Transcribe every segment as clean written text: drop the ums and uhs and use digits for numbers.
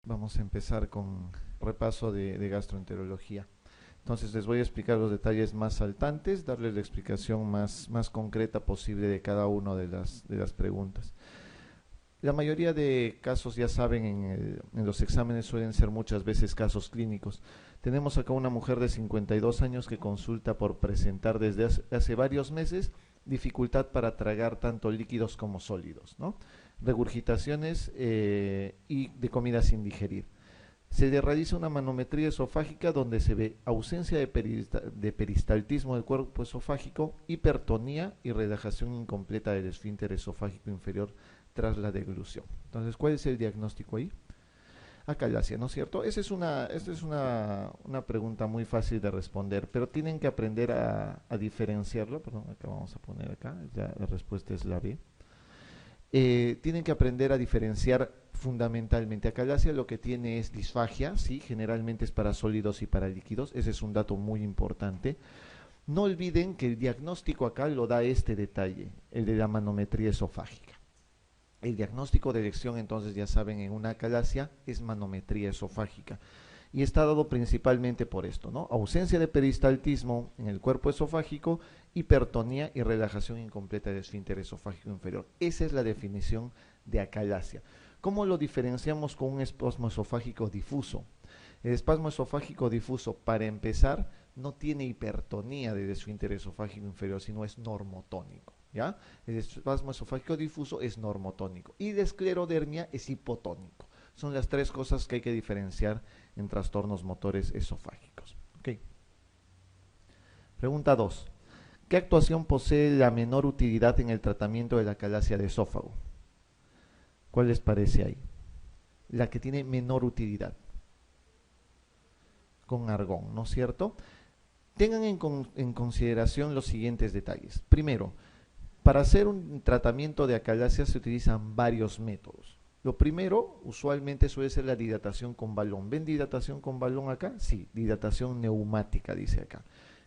Vamos a empezar con repaso de gastroenterología. Entonces les voy a explicar los detalles más saltantes, darles la explicación más concreta posible de cada una de las preguntas. La mayoría de casos, ya saben, en los exámenes suelen ser muchas veces casos clínicos. Tenemos acá una mujer de 52 años que consulta por presentar desde hace varios meses dificultad para tragar tanto líquidos como sólidos, ¿no? Regurgitaciones y de comida sin digerir. Se le realiza una manometría esofágica donde se ve ausencia de peristaltismo del cuerpo esofágico, hipertonía y relajación incompleta del esfínter esofágico inferior tras la deglución. Entonces, ¿cuál es el diagnóstico ahí? Acalasia, ¿no es cierto? Esa es una pregunta muy fácil de responder, pero tienen que aprender a diferenciarlo. Perdón, acá vamos a poner acá, ya la respuesta es la B. Tienen que aprender a diferenciar fundamentalmente. Acalasia lo que tiene es disfagia, sí, generalmente es para sólidos y para líquidos, ese es un dato muy importante. No olviden que el diagnóstico acá lo da este detalle, el de la manometría esofágica. El diagnóstico de elección, entonces, ya saben, en una acalasia es manometría esofágica. Y está dado principalmente por esto, ¿no? Ausencia de peristaltismo en el cuerpo esofágico, hipertonía y relajación incompleta del esfínter esofágico inferior. Esa es la definición de acalasia. ¿Cómo lo diferenciamos con un espasmo esofágico difuso? El espasmo esofágico difuso, para empezar, no tiene hipertonía del esfínter esofágico inferior, sino es normotónico, ¿ya? El espasmo esofágico difuso es normotónico y la esclerodermia es hipotónico. Son las tres cosas que hay que diferenciar en trastornos motores esofágicos. Okay. Pregunta 2. ¿Qué actuación posee la menor utilidad en el tratamiento de la acalasia de esófago? ¿Cuál les parece ahí? La que tiene menor utilidad. Con argón, ¿no es cierto? Tengan en consideración los siguientes detalles. Primero, para hacer un tratamiento de acalasia se utilizan varios métodos. Lo primero, usualmente suele ser la dilatación con balón. ¿Ven dilatación con balón acá? Sí, dilatación neumática, dice acá.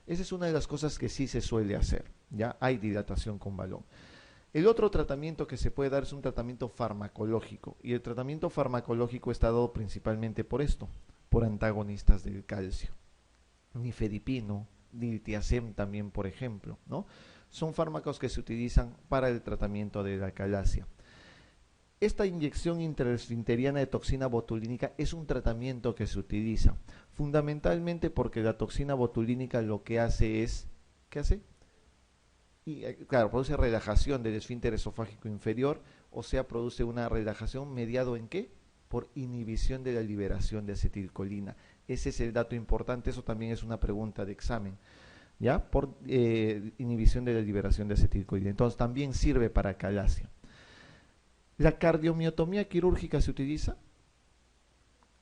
Esa es una de las cosas que sí se suele hacer. Ya hay dilatación con balón. El otro tratamiento que se puede dar es un tratamiento farmacológico. Y el tratamiento farmacológico está dado principalmente por esto, por antagonistas del calcio. Nifedipino, diltiazem también, por ejemplo, ¿no? Son fármacos que se utilizan para el tratamiento de la acalasia. Esta inyección intraesfinteriana de toxina botulínica es un tratamiento que se utiliza fundamentalmente porque la toxina botulínica lo que hace es, ¿qué hace? Y, claro, produce relajación del esfínter esofágico inferior, o sea, produce una relajación mediado ¿en qué? Por inhibición de la liberación de acetilcolina. Ese es el dato importante, eso también es una pregunta de examen, ¿ya? Por inhibición de la liberación de acetilcolina. Entonces también sirve para acalasia. ¿La cardiomiotomía quirúrgica se utiliza?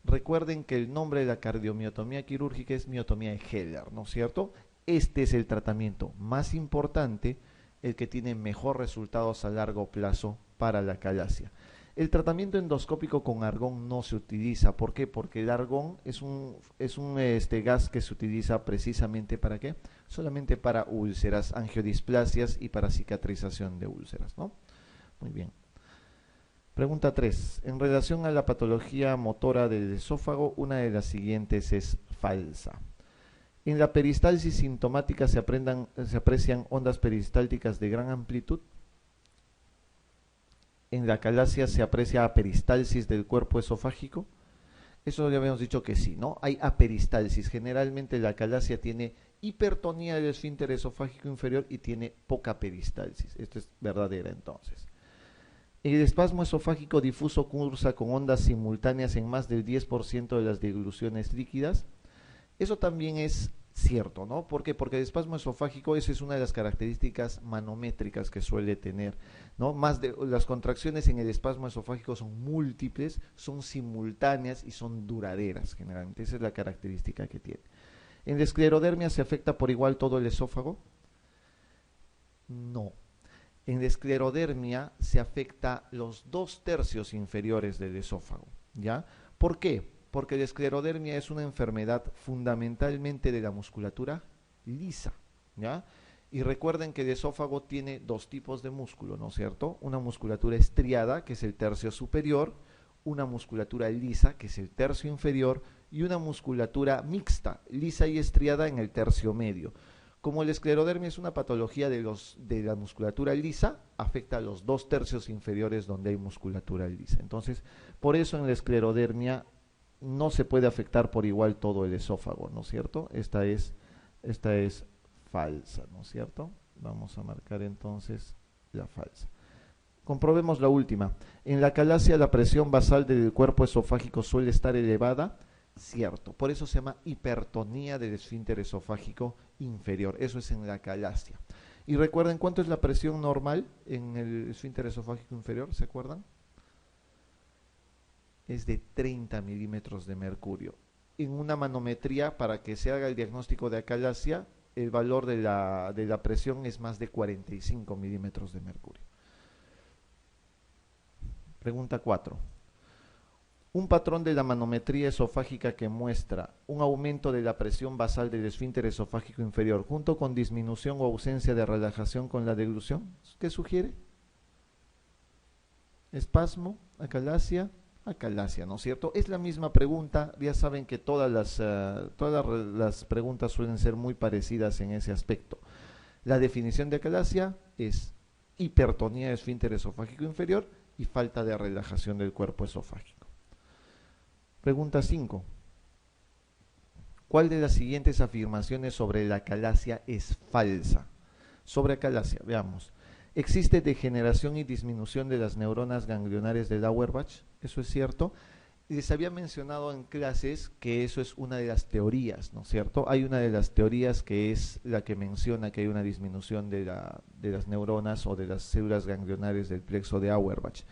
Recuerden que el nombre de la cardiomiotomía quirúrgica es miotomía de Heller, ¿no es cierto? Este es el tratamiento más importante, el que tiene mejor resultados a largo plazo para la acalasia. El tratamiento endoscópico con argón no se utiliza. ¿Por qué? Porque el argón es un gas que se utiliza precisamente ¿para qué? Solamente para úlceras, angiodisplasias y para cicatrización de úlceras, ¿no? Muy bien. Pregunta 3. En relación a la patología motora del esófago, una de las siguientes es falsa. En la peristalsis sintomática se aprecian ondas peristálticas de gran amplitud. En la acalasia se aprecia aperistalsis del cuerpo esofágico. Eso ya habíamos dicho que sí, ¿no? Hay aperistalsis. Generalmente la acalasia tiene hipertonía del esfínter esofágico inferior y tiene poca peristalsis. Esto es verdadera entonces. El espasmo esofágico difuso cursa con ondas simultáneas en más del 10% de las degluciones líquidas. Eso también es cierto, ¿no? ¿Por qué? Porque el espasmo esofágico, esa es una de las características manométricas que suele tener, ¿no? Las contracciones en el espasmo esofágico son múltiples, son simultáneas y son duraderas, generalmente. Esa es la característica que tiene. ¿En la esclerodermia se afecta por igual todo el esófago? No. En la esclerodermia se afecta los 2/3 inferiores del esófago, ¿ya? ¿Por qué? Porque la esclerodermia es una enfermedad fundamentalmente de la musculatura lisa, ¿ya? Y recuerden que el esófago tiene dos tipos de músculo, ¿no es cierto? Una musculatura estriada, que es el tercio superior, una musculatura lisa, que es el tercio inferior, y una musculatura mixta, lisa y estriada en el tercio medio. Como la esclerodermia es una patología de la musculatura lisa, afecta a los 2/3 inferiores donde hay musculatura lisa. Entonces, por eso en la esclerodermia no se puede afectar por igual todo el esófago, ¿no es cierto? Esta es falsa, ¿no es cierto? Vamos a marcar entonces la falsa. Comprobemos la última. En la acalasia la presión basal del cuerpo esofágico suele estar elevada. Cierto, por eso se llama hipertonía del esfínter esofágico inferior. Eso es en la acalasia. Y recuerden, ¿cuánto es la presión normal en el esfínter esofágico inferior? ¿Se acuerdan? Es de 30 milímetros de mercurio. En una manometría, para que se haga el diagnóstico de acalasia, el valor de la presión es más de 45 milímetros de mercurio. Pregunta 4. Un patrón de la manometría esofágica que muestra un aumento de la presión basal del esfínter esofágico inferior junto con disminución o ausencia de relajación con la deglución, ¿qué sugiere? Espasmo, acalasia, ¿no es cierto? Es la misma pregunta, ya saben que todas las preguntas suelen ser muy parecidas en ese aspecto. La definición de acalasia es hipertonía del esfínter esofágico inferior y falta de relajación del cuerpo esofágico. Pregunta 5. ¿Cuál de las siguientes afirmaciones sobre la acalasia es falsa? Sobre acalasia, veamos. ¿Existe degeneración y disminución de las neuronas ganglionares del Auerbach? ¿Eso es cierto? Les había mencionado en clases que eso es una de las teorías, ¿no es cierto? Hay una de las teorías que es la que menciona que hay una disminución de las neuronas o de las células ganglionares del plexo de Auerbach.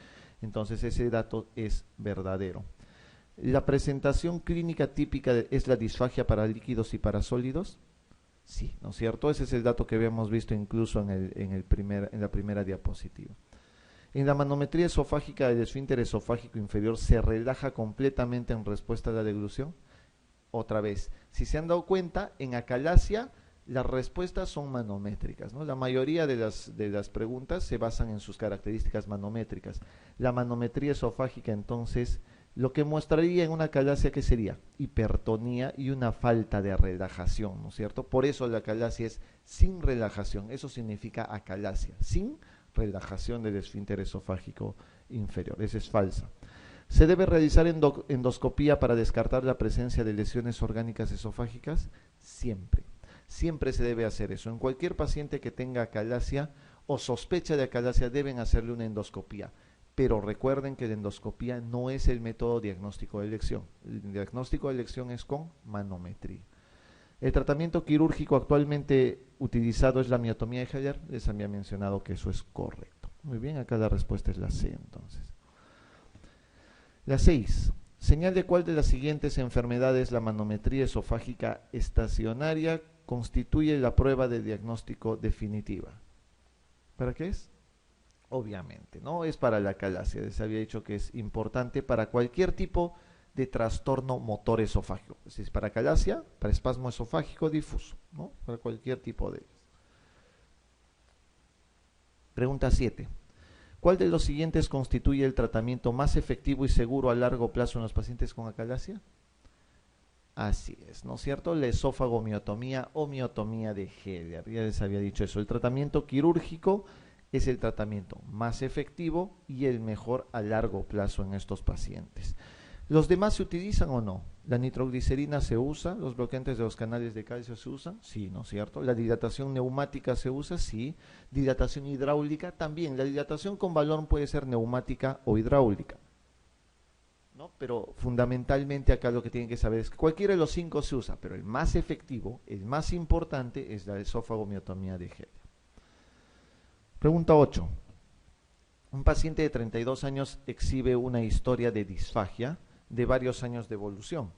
Entonces ese dato es verdadero. ¿La presentación clínica típica es la disfagia para líquidos y para sólidos? Sí, ¿no es cierto? Ese es el dato que habíamos visto incluso en la primera diapositiva. En la manometría esofágica del esfínter esofágico inferior se relaja completamente en respuesta a la deglución. Otra vez, si se han dado cuenta, en acalasia las respuestas son manométricas, ¿no? La mayoría de las preguntas se basan en sus características manométricas. La manometría esofágica, entonces, lo que mostraría en una acalasia, ¿qué sería? Hipertonía y una falta de relajación, ¿no es cierto? Por eso la acalasia es sin relajación, eso significa acalasia, sin relajación del esfínter esofágico inferior. Esa es falsa. ¿Se debe realizar endoscopía para descartar la presencia de lesiones orgánicas esofágicas? Siempre. Siempre se debe hacer eso. En cualquier paciente que tenga acalasia o sospecha de acalasia deben hacerle una endoscopía. Pero recuerden que la endoscopía no es el método diagnóstico de elección. El diagnóstico de elección es con manometría. El tratamiento quirúrgico actualmente utilizado es la miotomía de Heller. Les había mencionado que eso es correcto. Muy bien, acá la respuesta es la C entonces. La 6. Señal de cuál de las siguientes enfermedades la manometría esofágica estacionaria constituye la prueba de diagnóstico definitiva. ¿Para qué es? Obviamente, ¿no? Es para la acalasia. Les había dicho que es importante para cualquier tipo de trastorno motor esofágico. Es decir, para acalasia, para espasmo esofágico difuso, ¿no? Para cualquier tipo de ellos. Pregunta 7. ¿Cuál de los siguientes constituye el tratamiento más efectivo y seguro a largo plazo en los pacientes con acalasia? Así es, ¿no es cierto? La esófagomiotomía o miotomía de Heller. Ya les había dicho eso. El tratamiento quirúrgico es el tratamiento más efectivo y el mejor a largo plazo en estos pacientes. ¿Los demás se utilizan o no? ¿La nitroglicerina se usa? ¿Los bloqueantes de los canales de calcio se usan? Sí, ¿no es cierto? ¿La dilatación neumática se usa? Sí. ¿Dilatación hidráulica? También. La dilatación con balón puede ser neumática o hidráulica, ¿no? Pero fundamentalmente acá lo que tienen que saber es que cualquiera de los 5 se usa, pero el más efectivo, el más importante es la esófagomiotomía de Heller. Pregunta 8. Un paciente de 32 años exhibe una historia de disfagia de varios años de evolución,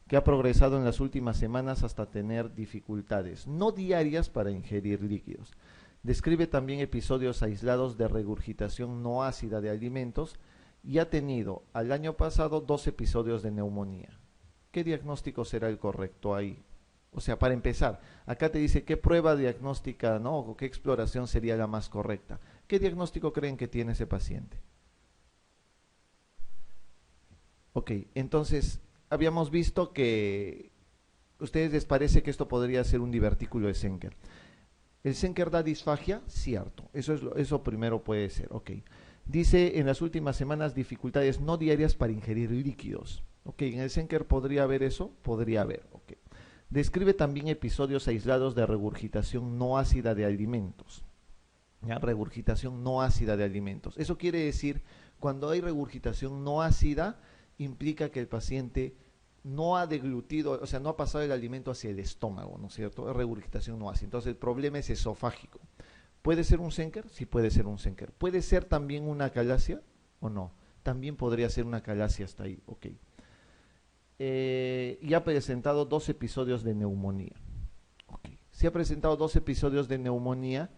que ha progresado en las últimas semanas hasta tener dificultades no diarias para ingerir líquidos. Describe también episodios aislados de regurgitación no ácida de alimentos y ha tenido al año pasado 2 episodios de neumonía. ¿Qué diagnóstico será el correcto ahí? O sea, para empezar, acá te dice qué prueba diagnóstica, ¿no? O qué exploración sería la más correcta. ¿Qué diagnóstico creen que tiene ese paciente? Ok, entonces habíamos visto que a ustedes les parece que esto podría ser un divertículo de Senker. ¿El Senker da disfagia? Cierto, eso primero puede ser, ok. Dice en las últimas semanas dificultades no diarias para ingerir líquidos. Ok, ¿en el Senker podría haber eso? Podría haber, ok. Describe también episodios aislados de regurgitación no ácida de alimentos. ¿Ya? Regurgitación no ácida de alimentos. Eso quiere decir, cuando hay regurgitación no ácida, implica que el paciente no ha deglutido, o sea, no ha pasado el alimento hacia el estómago, ¿no es cierto? Es regurgitación no ácida. Entonces el problema es esofágico. ¿Puede ser un Senker? Sí puede ser un Senker. ¿Puede ser también una calasia o no? También podría ser una calasia hasta ahí, ok. Y ha presentado 2 episodios de neumonía. Okay. Si ha presentado 2 episodios de neumonía,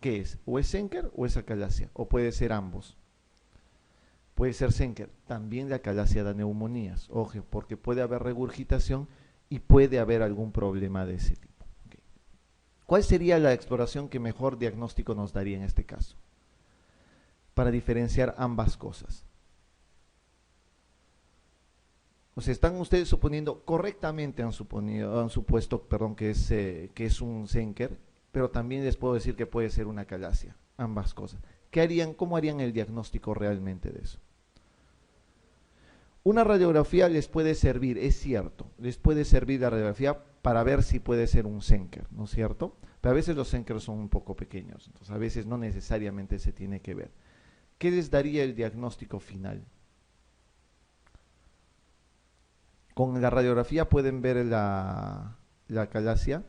¿qué es? ¿O es Senker o es acalasia? ¿O puede ser ambos? Puede ser Senker. También la acalasia da neumonías. Ojo, porque puede haber regurgitación y puede haber algún problema de ese tipo. Okay. ¿Cuál sería la exploración que mejor diagnóstico nos daría en este caso? Para diferenciar ambas cosas. O sea, están ustedes suponiendo, correctamente han supuesto, perdón, que es un Senker, pero también les puedo decir que puede ser una calasia, ambas cosas. ¿Qué harían, cómo harían el diagnóstico realmente de eso? Una radiografía les puede servir, es cierto, les puede servir la radiografía para ver si puede ser un Senker, ¿no es cierto? Pero a veces los Senkers son un poco pequeños, entonces a veces no necesariamente se tiene que ver. ¿Qué les daría el diagnóstico final? Con la radiografía pueden ver la calasia.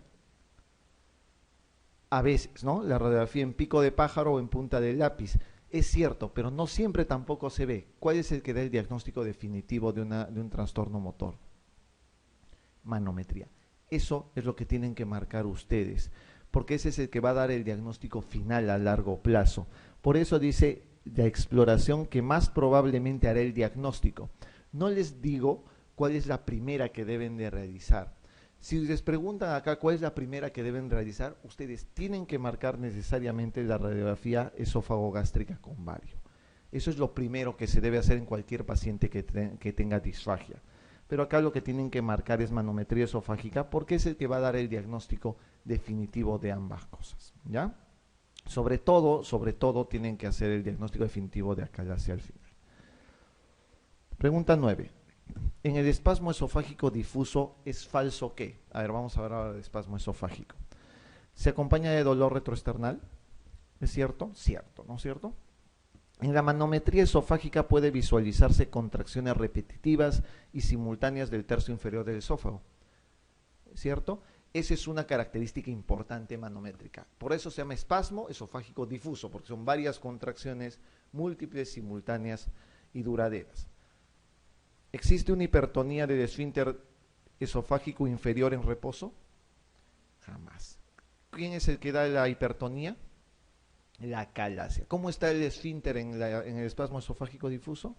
A veces, ¿no? La radiografía en pico de pájaro o en punta de lápiz. Es cierto, pero no siempre tampoco se ve. ¿Cuál es el que da el diagnóstico definitivo de un trastorno motor? Manometría. Eso es lo que tienen que marcar ustedes, porque ese es el que va a dar el diagnóstico final a largo plazo. Por eso dice la exploración que más probablemente hará el diagnóstico. No les digo cuál es la primera que deben de realizar. Si les preguntan acá cuál es la primera que deben realizar, ustedes tienen que marcar necesariamente la radiografía esófago-gástrica con bario. Eso es lo primero que se debe hacer en cualquier paciente que tenga disfagia. Pero acá lo que tienen que marcar es manometría esofágica porque es el que va a dar el diagnóstico definitivo de ambas cosas, ¿ya? Sobre todo tienen que hacer el diagnóstico definitivo de acalasia al final. Pregunta 9. En el espasmo esofágico difuso, ¿es falso qué? A ver, vamos a ver ahora el espasmo esofágico. ¿Se acompaña de dolor retroesternal? ¿Es cierto? Cierto, ¿no es cierto? En la manometría esofágica puede visualizarse contracciones repetitivas y simultáneas del tercio inferior del esófago. ¿Cierto? Esa es una característica importante manométrica. Por eso se llama espasmo esofágico difuso, porque son varias contracciones múltiples, simultáneas y duraderas. ¿Existe una hipertonía del esfínter esofágico inferior en reposo? Jamás. ¿Quién es el que da la hipertonía? La calasia. ¿Cómo está el esfínter en el espasmo esofágico difuso?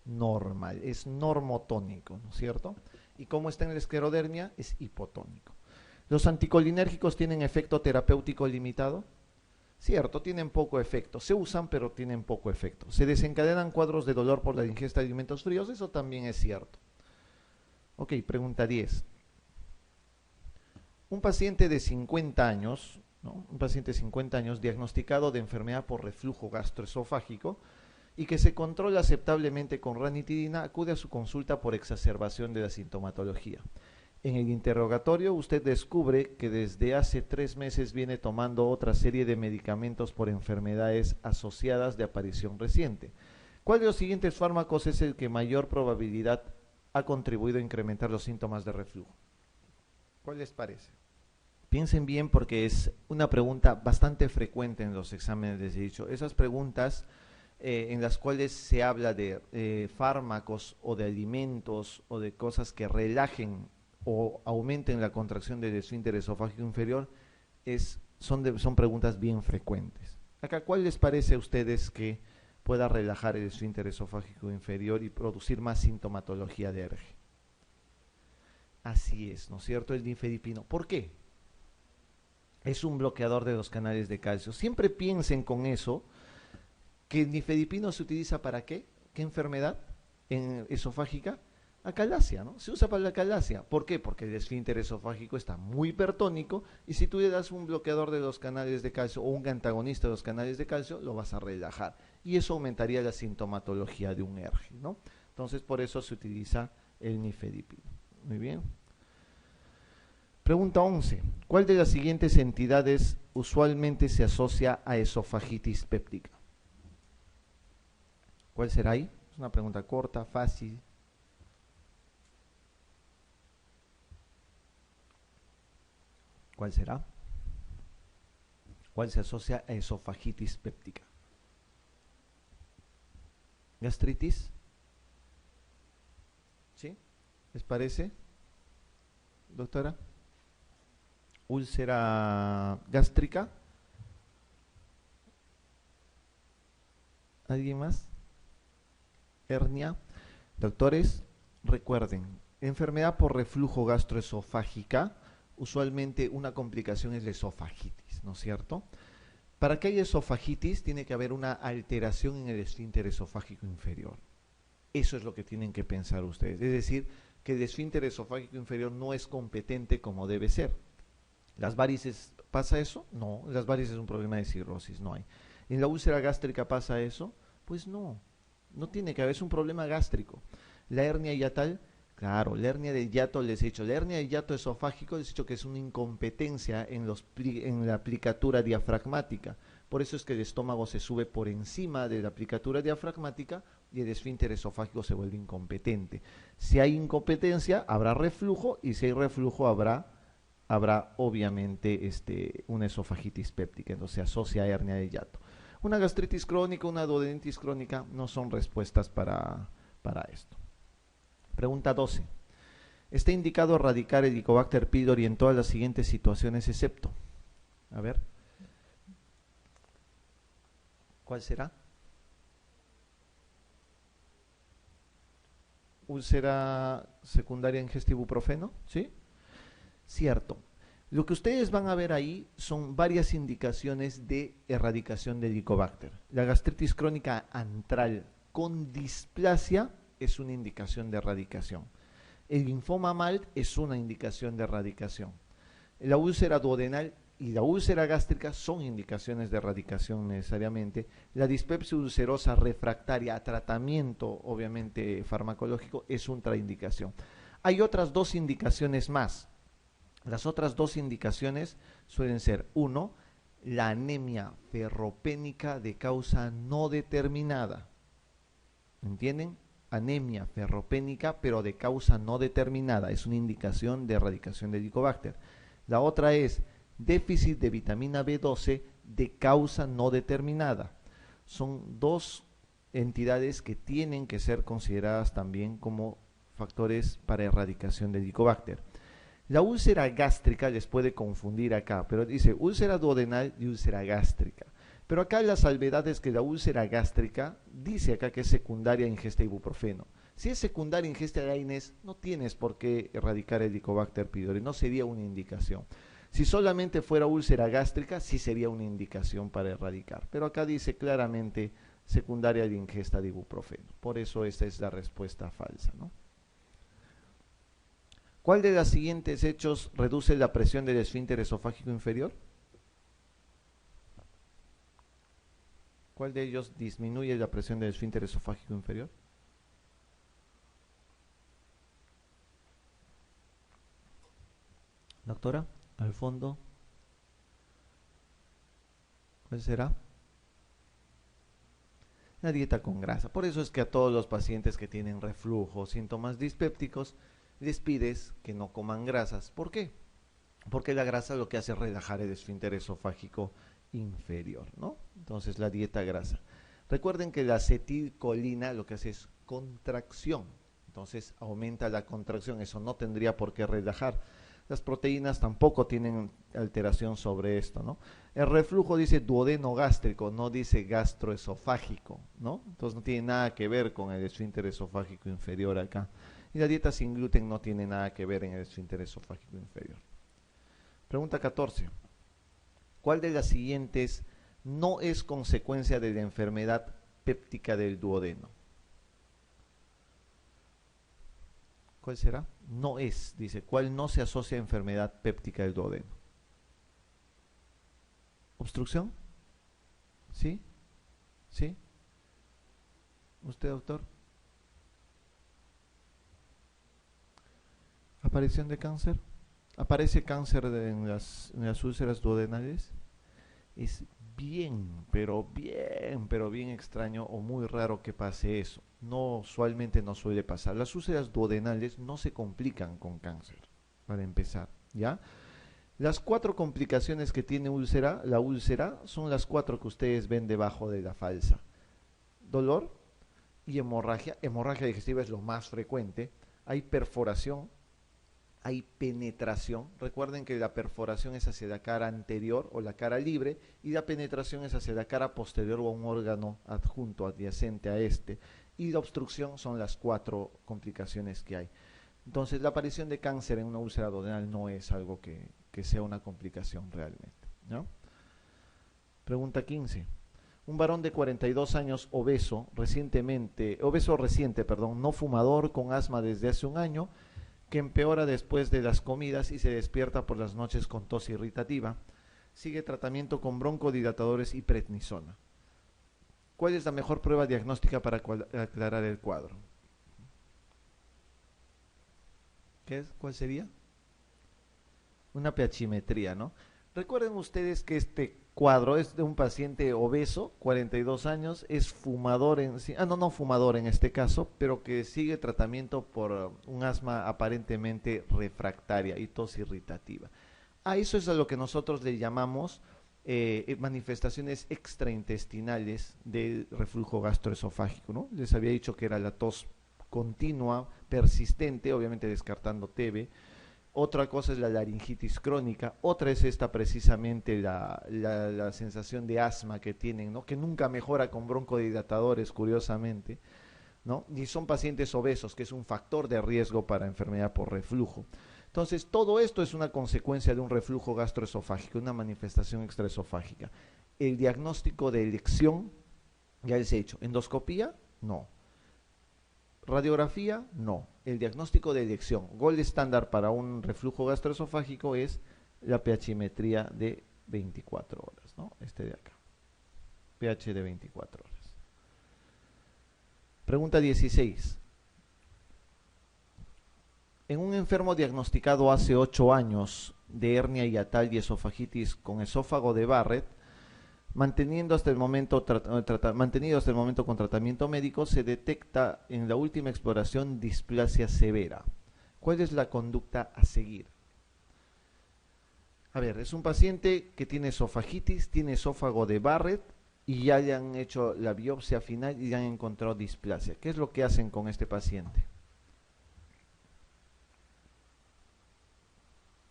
Normal, es normotónico, ¿no es cierto? ¿Y cómo está en la esclerodermia? Es hipotónico. ¿Los anticolinérgicos tienen efecto terapéutico limitado? Cierto, tienen poco efecto. Se usan, pero tienen poco efecto. ¿Se desencadenan cuadros de dolor por la ingesta de alimentos fríos? Eso también es cierto. Ok, pregunta 10. Un paciente de 50 años, ¿no? Un paciente de 50 años diagnosticado de enfermedad por reflujo gastroesofágico y que se controla aceptablemente con ranitidina, acude a su consulta por exacerbación de la sintomatología. En el interrogatorio usted descubre que desde hace 3 meses viene tomando otra serie de medicamentos por enfermedades asociadas de aparición reciente. ¿Cuál de los siguientes fármacos es el que mayor probabilidad ha contribuido a incrementar los síntomas de reflujo? ¿Cuál les parece? Piensen bien porque es una pregunta bastante frecuente en los exámenes, les he dicho. Esas preguntas en las cuales se habla de fármacos o de alimentos o de cosas que relajen o aumenten la contracción del esfínter esofágico inferior, son preguntas bien frecuentes. Acá, ¿cuál les parece a ustedes que pueda relajar el esfínter esofágico inferior y producir más sintomatología de ERGE? Así es, ¿no es cierto? El nifedipino. ¿Por qué? Es un bloqueador de los canales de calcio. Siempre piensen con eso que el nifedipino se utiliza ¿para qué? ¿Qué enfermedad? en esofágica? Acalasia, ¿no? Se usa para la acalasia. ¿Por qué? Porque el esfínter esofágico está muy hipertónico y si tú le das un bloqueador de los canales de calcio o un antagonista de los canales de calcio, lo vas a relajar. Y eso aumentaría la sintomatología de un ERGE, ¿no? Entonces, por eso se utiliza el nifedipino. Muy bien. Pregunta 11. ¿Cuál de las siguientes entidades usualmente se asocia a esofagitis péptica? ¿Cuál será ahí? Es una pregunta corta, fácil. ¿Cuál será? ¿Cuál se asocia a esofagitis péptica? ¿Gastritis? ¿Sí? ¿Les parece, doctora? ¿Úlcera gástrica? ¿Alguien más? ¿Hernia? Doctores, recuerden, enfermedad por reflujo gastroesofágica, usualmente una complicación es la esofagitis, ¿no es cierto? Para que haya esofagitis tiene que haber una alteración en el esfínter esofágico inferior. Eso es lo que tienen que pensar ustedes. Es decir, que el esfínter esofágico inferior no es competente como debe ser. ¿Las varices pasa eso? No, las varices es un problema de cirrosis, no hay. ¿En la úlcera gástrica pasa eso? Pues no, no tiene que haber, es un problema gástrico. La hernia hiatal, claro, la hernia del hiato les he dicho, la hernia del hiato esofágico les he dicho que es una incompetencia en la aplicatura diafragmática. Por eso es que el estómago se sube por encima de la aplicatura diafragmática y el esfínter esofágico se vuelve incompetente. Si hay incompetencia, habrá reflujo y si hay reflujo habrá obviamente una esofagitis péptica, entonces se asocia a hernia de hiato. Una gastritis crónica, una duodenitis crónica no son respuestas para esto. Pregunta 12. Está indicado erradicar el Helicobacter pylori en todas las siguientes situaciones excepto. A ver. ¿Cuál será? Úlcera secundaria ingesta ibuprofeno, ¿sí? Cierto. Lo que ustedes van a ver ahí son varias indicaciones de erradicación del Helicobacter. La gastritis crónica antral con displasia es una indicación de erradicación. El linfoma MALT es una indicación de erradicación. La úlcera duodenal y la úlcera gástrica son indicaciones de erradicación necesariamente. La dispepsia ulcerosa refractaria a tratamiento, obviamente farmacológico, es otra indicación. Hay otras dos indicaciones más. Las otras dos indicaciones suelen ser, uno, la anemia ferropénica de causa no determinada. ¿Entienden? Anemia ferropénica, pero de causa no determinada. Es una indicación de erradicación del Helicobacter. La otra es déficit de vitamina B12 de causa no determinada. Son dos entidades que tienen que ser consideradas también como factores para erradicación del Helicobacter. La úlcera gástrica les puede confundir acá, pero dice úlcera duodenal y úlcera gástrica. Pero acá la salvedad es que la úlcera gástrica dice acá que es secundaria ingesta de ibuprofeno. Si es secundaria ingesta de AINES, no tienes por qué erradicar el Helicobacter pylori, no sería una indicación. Si solamente fuera úlcera gástrica, sí sería una indicación para erradicar. Pero acá dice claramente secundaria de ingesta de ibuprofeno. Por eso esta es la respuesta falsa, ¿no? ¿Cuál de los siguientes hechos reduce la presión del esfínter esofágico inferior? ¿Cuál de ellos disminuye la presión del esfínter esofágico inferior? Doctora, al fondo. ¿Cuál será? La dieta con grasa. Por eso es que a todos los pacientes que tienen reflujo, síntomas dispépticos, les pides que no coman grasas. ¿Por qué? Porque la grasa lo que hace es relajar el esfínter esofágico inferior, ¿no? Entonces la dieta grasa. Recuerden que la acetilcolina lo que hace es contracción. Entonces aumenta la contracción. Eso no tendría por qué relajar. Las proteínas tampoco tienen alteración sobre esto, ¿no? El reflujo dice duodeno gástrico, no dice gastroesofágico, ¿no? Entonces no tiene nada que ver con el esfínter esofágico inferior acá. Y la dieta sin gluten no tiene nada que ver en el esfínter esofágico inferior. Pregunta 14. ¿Cuál de las siguientes no es consecuencia de la enfermedad péptica del duodeno? ¿Cuál será? No es, dice, ¿cuál no se asocia a enfermedad péptica del duodeno? ¿Obstrucción? ¿Sí? ¿Sí? ¿Usted, doctor? ¿Aparición de cáncer? ¿Aparece cáncer en las úlceras duodenales? Es pero bien extraño o muy raro que pase eso. No, usualmente no suele pasar. Las úlceras duodenales no se complican con cáncer, para empezar, ¿ya? Las cuatro complicaciones que tiene la úlcera, son las cuatro que ustedes ven debajo de la falsa. Dolor y hemorragia. Hemorragia digestiva es lo más frecuente. Hay perforación, hay penetración. Recuerden que la perforación es hacia la cara anterior o la cara libre y la penetración es hacia la cara posterior o a un órgano adjunto, adyacente a este. Y la obstrucción son las cuatro complicaciones que hay. Entonces, la aparición de cáncer en una úlcera duodenal no es algo que sea una complicación realmente, ¿no? Pregunta 15. Un varón de 42 años obeso reciente, no fumador, con asma desde hace un año, que empeora después de las comidas y se despierta por las noches con tos irritativa. Sigue tratamiento con broncodilatadores y prednisona. ¿Cuál es la mejor prueba diagnóstica para aclarar el cuadro? ¿Cuál sería? Una pH-metría, ¿no? Recuerden ustedes que este cuadro es de un paciente obeso, 42 años, es fumador no fumador en este caso, pero que sigue tratamiento por un asma aparentemente refractaria y tos irritativa. A eso es a lo que nosotros le llamamos manifestaciones extraintestinales del reflujo gastroesofágico, ¿no? Les había dicho que era la tos continua, persistente, obviamente descartando TB. Otra cosa es la laringitis crónica, otra es esta precisamente la sensación de asma que tienen, ¿no? Que nunca mejora con broncodilatadores, curiosamente, ¿no? Y son pacientes obesos, que es un factor de riesgo para enfermedad por reflujo. Entonces, todo esto es una consecuencia de un reflujo gastroesofágico, una manifestación extraesofágica. El diagnóstico de elección, ya les he dicho, endoscopía, no. Radiografía, no. El diagnóstico de elección, gold estándar para un reflujo gastroesofágico es la pH-metría de 24 horas, ¿no? Este de acá. pH de 24 horas. Pregunta 16. En un enfermo diagnosticado hace 8 años de hernia hiatal y esofagitis con esófago de Barrett, mantenido hasta el momento con tratamiento médico, se detecta en la última exploración displasia severa. ¿Cuál es la conducta a seguir? A ver, es un paciente que tiene esofagitis, tiene esófago de Barrett y ya le han hecho la biopsia final y ya han encontrado displasia. ¿Qué es lo que hacen con este paciente?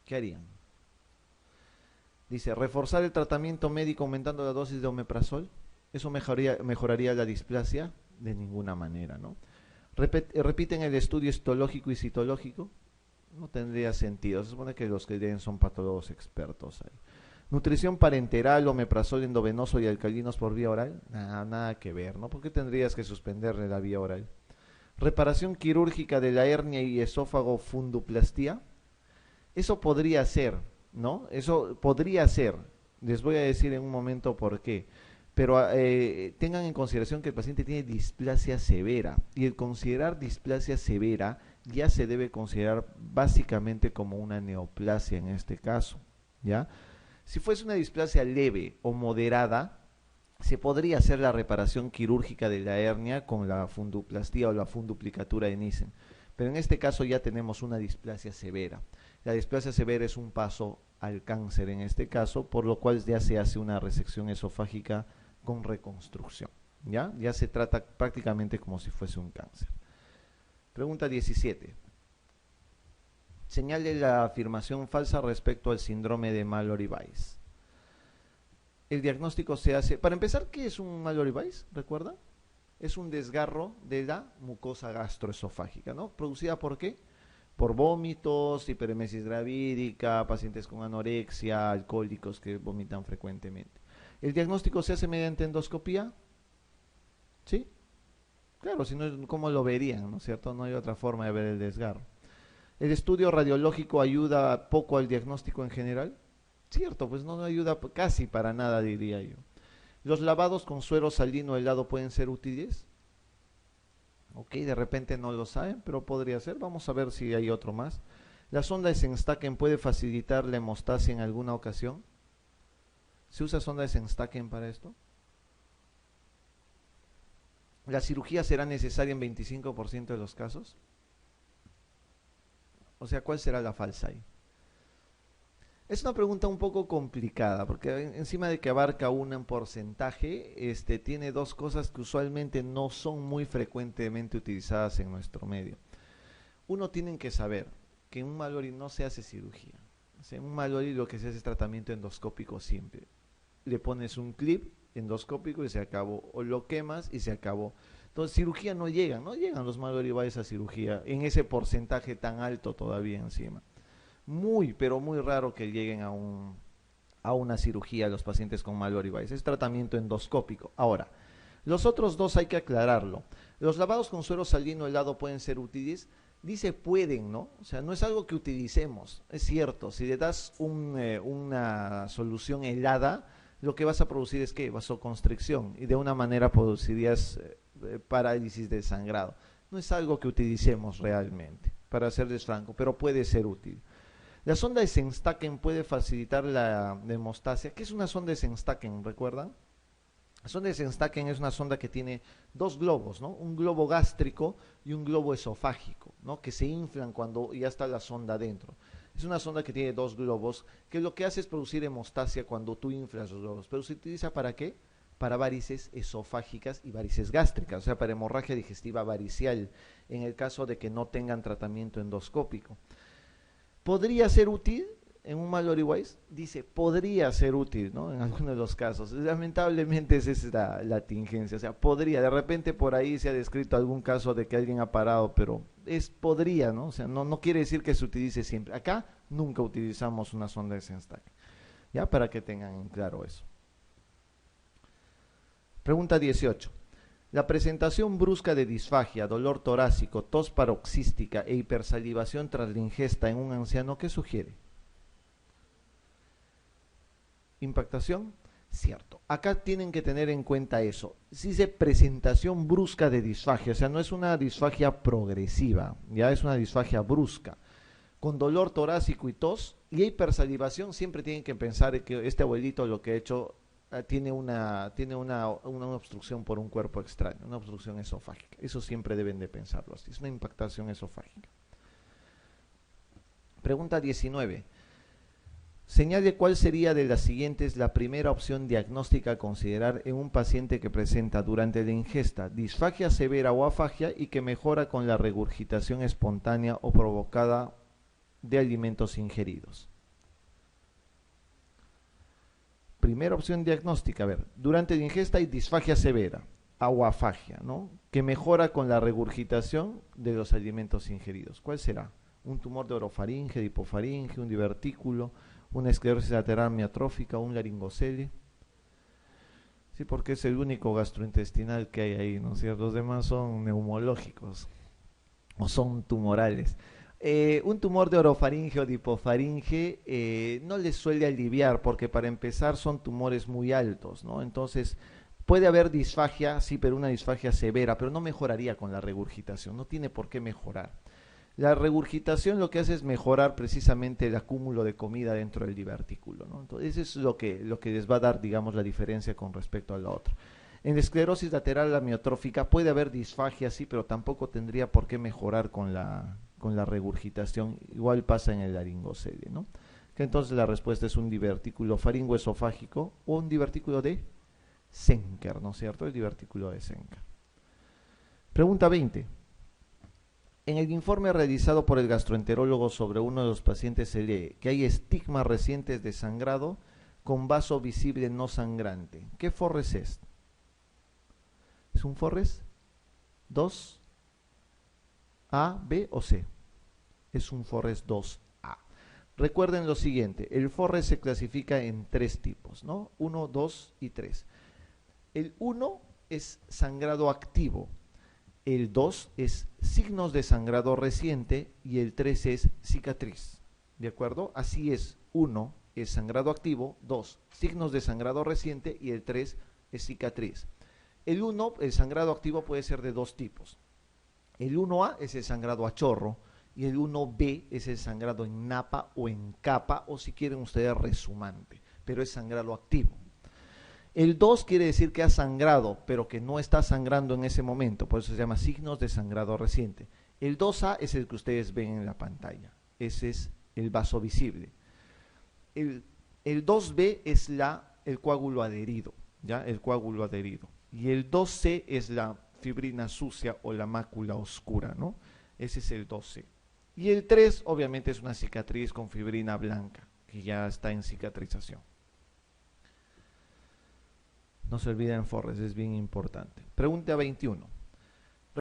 ¿Qué harían? Dice, reforzar el tratamiento médico aumentando la dosis de omeprazol. ¿Eso mejoraría la displasia? De ninguna manera, ¿no? Repiten el estudio histológico y citológico. No tendría sentido. Se supone que los que leen son patólogos expertos ahí. Nutrición parenteral, omeprazol endovenoso y alcalinos por vía oral. Nada que ver, ¿no? ¿Por qué tendrías que suspenderle la vía oral? Reparación quirúrgica de la hernia y esófago fundoplastía. Eso podría ser, ¿no? Eso podría ser. Les voy a decir en un momento por qué. Pero tengan en consideración que el paciente tiene displasia severa. Y el considerar displasia severa ya se debe considerar básicamente como una neoplasia en este caso, ¿ya? Si fuese una displasia leve o moderada, se podría hacer la reparación quirúrgica de la hernia con la fundoplastía o la funduplicatura de Nissen. Pero en este caso ya tenemos una displasia severa. La displasia severa es un paso al cáncer en este caso, por lo cual ya se hace una resección esofágica con reconstrucción. Ya se trata prácticamente como si fuese un cáncer. Pregunta 17. Señale la afirmación falsa respecto al síndrome de Mallory-Weiss. El diagnóstico se hace... Para empezar, ¿qué es un Mallory-Weiss? ¿Recuerda? Es un desgarro de la mucosa gastroesofágica, ¿no? ¿Producida por qué? Por vómitos, hiperemesis gravídica, pacientes con anorexia, alcohólicos que vomitan frecuentemente. ¿El diagnóstico se hace mediante endoscopía? ¿Sí? Claro, si no, ¿cómo lo verían? ¿No es cierto? No hay otra forma de ver el desgarro. ¿El estudio radiológico ayuda poco al diagnóstico en general? Cierto, pues no ayuda casi para nada, diría yo. ¿Los lavados con suero salino helado pueden ser útiles? Ok, de repente no lo saben, pero podría ser. Vamos a ver si hay otro más. ¿La sonda de Sengstaken puede facilitar la hemostasia en alguna ocasión? ¿Se usa sonda de Sengstaken para esto? ¿La cirugía será necesaria en 25% de los casos? O sea, ¿cuál será la falsa ahí? Es una pregunta un poco complicada, porque encima de que abarca un porcentaje, tiene dos cosas que usualmente no son muy frecuentemente utilizadas en nuestro medio. Uno, tienen que saber que en un Mallory no se hace cirugía. O sea, en un Mallory lo que se hace es tratamiento endoscópico siempre. Le pones un clip endoscópico y se acabó, o lo quemas y se acabó. Entonces, cirugía no llegan los Mallory Vice a cirugía en ese porcentaje tan alto todavía encima. Muy, pero muy raro que lleguen a una cirugía los pacientes con Mallory Vice. Es tratamiento endoscópico. Ahora, los otros dos hay que aclararlo. Los lavados con suero salino helado pueden ser útiles. Dice pueden, ¿no? O sea, no es algo que utilicemos. Es cierto, si le das una solución helada, lo que vas a producir es ¿qué? Vasoconstricción. Y de una manera producirías parálisis del sangrado. No es algo que utilicemos realmente, para serles franco, pero puede ser útil. La sonda de Sengstaken puede facilitar la hemostasia. ¿Qué es una sonda de Sengstaken? ¿Recuerdan? La sonda de Sengstaken es una sonda que tiene dos globos, ¿no? Un globo gástrico y un globo esofágico, ¿no? Que se inflan cuando ya está la sonda dentro. Es una sonda que tiene dos globos, que lo que hace es producir hemostasia cuando tú inflas los globos. Pero se utiliza ¿para qué? Para varices esofágicas y varices gástricas, o sea, para hemorragia digestiva varicial, en el caso de que no tengan tratamiento endoscópico. ¿Podría ser útil en un Mallory Weiss? Dice, podría ser útil, ¿no? En algunos de los casos. Lamentablemente esa es la tingencia. O sea, podría. De repente por ahí se ha descrito algún caso de que alguien ha parado, pero podría, ¿no? O sea, no quiere decir que se utilice siempre. Acá nunca utilizamos una sonda de Sengstaken. ¿Ya? Para que tengan en claro eso. Pregunta 18. La presentación brusca de disfagia, dolor torácico, tos paroxística e hipersalivación tras la ingesta en un anciano, ¿qué sugiere? ¿Impactación? Cierto. Acá tienen que tener en cuenta eso. Si dice presentación brusca de disfagia, o sea, no es una disfagia progresiva, ya es una disfagia brusca. Con dolor torácico y tos y hipersalivación, siempre tienen que pensar que este abuelito lo que ha hecho tiene una obstrucción por un cuerpo extraño, una obstrucción esofágica. Eso siempre deben de pensarlo así. Es una impactación esofágica. Pregunta 19. Señale cuál sería de las siguientes la primera opción diagnóstica a considerar en un paciente que presenta durante la ingesta disfagia severa o afagia y que mejora con la regurgitación espontánea o provocada de alimentos ingeridos. Primera opción diagnóstica, a ver, durante la ingesta hay disfagia severa, o afagia, ¿no? Que mejora con la regurgitación de los alimentos ingeridos. ¿Cuál será? Un tumor de orofaringe, de hipofaringe, un divertículo, una esclerosis lateral amiotrófica, un laringocele. Sí, porque es el único gastrointestinal que hay ahí, ¿no es cierto? Los demás son neumológicos o son tumorales. Un tumor de orofaringe o de hipofaringe no les suele aliviar porque para empezar son tumores muy altos, ¿no? Entonces puede haber disfagia, sí, pero una disfagia severa, pero no mejoraría con la regurgitación, no tiene por qué mejorar. La regurgitación lo que hace es mejorar precisamente el acúmulo de comida dentro del divertículo, ¿no? Entonces eso es lo que les va a dar, digamos, la diferencia con respecto a la otra. En la esclerosis lateral amiotrófica puede haber disfagia, sí, pero tampoco tendría por qué mejorar con la regurgitación. Igual pasa en el laringocele, ¿no? Que entonces la respuesta es un divertículo faringoesofágico o un divertículo de Zenker, ¿no es cierto? El divertículo de Zenker. Pregunta 20. En el informe realizado por el gastroenterólogo sobre uno de los pacientes se lee que hay estigmas recientes de sangrado con vaso visible no sangrante. ¿Qué Forres es? ¿Es un Forres 2, A, B o C? Es un Forres 2A. Recuerden lo siguiente, el Forres se clasifica en tres tipos, ¿no? 1, 2 y 3. El 1 es sangrado activo. El 2 es signos de sangrado reciente y el 3 es cicatriz. ¿De acuerdo? Así es. 1 es sangrado activo, 2 signos de sangrado reciente y el 3 es cicatriz. El 1, el sangrado activo puede ser de dos tipos. El 1A es el sangrado a chorro y el 1B es el sangrado en napa o en capa o si quieren ustedes resumante, pero es sangrado activo. El 2 quiere decir que ha sangrado, pero que no está sangrando en ese momento, por eso se llama signos de sangrado reciente. El 2A es el que ustedes ven en la pantalla, ese es el vaso visible. El 2B es el coágulo adherido, ¿ya? El coágulo adherido. Y el 2C es la fibrina sucia o la mácula oscura, ¿no? Ese es el 2C. Y el 3 obviamente es una cicatriz con fibrina blanca, que ya está en cicatrización. No se olviden, Forres, es bien importante. Pregunta 21.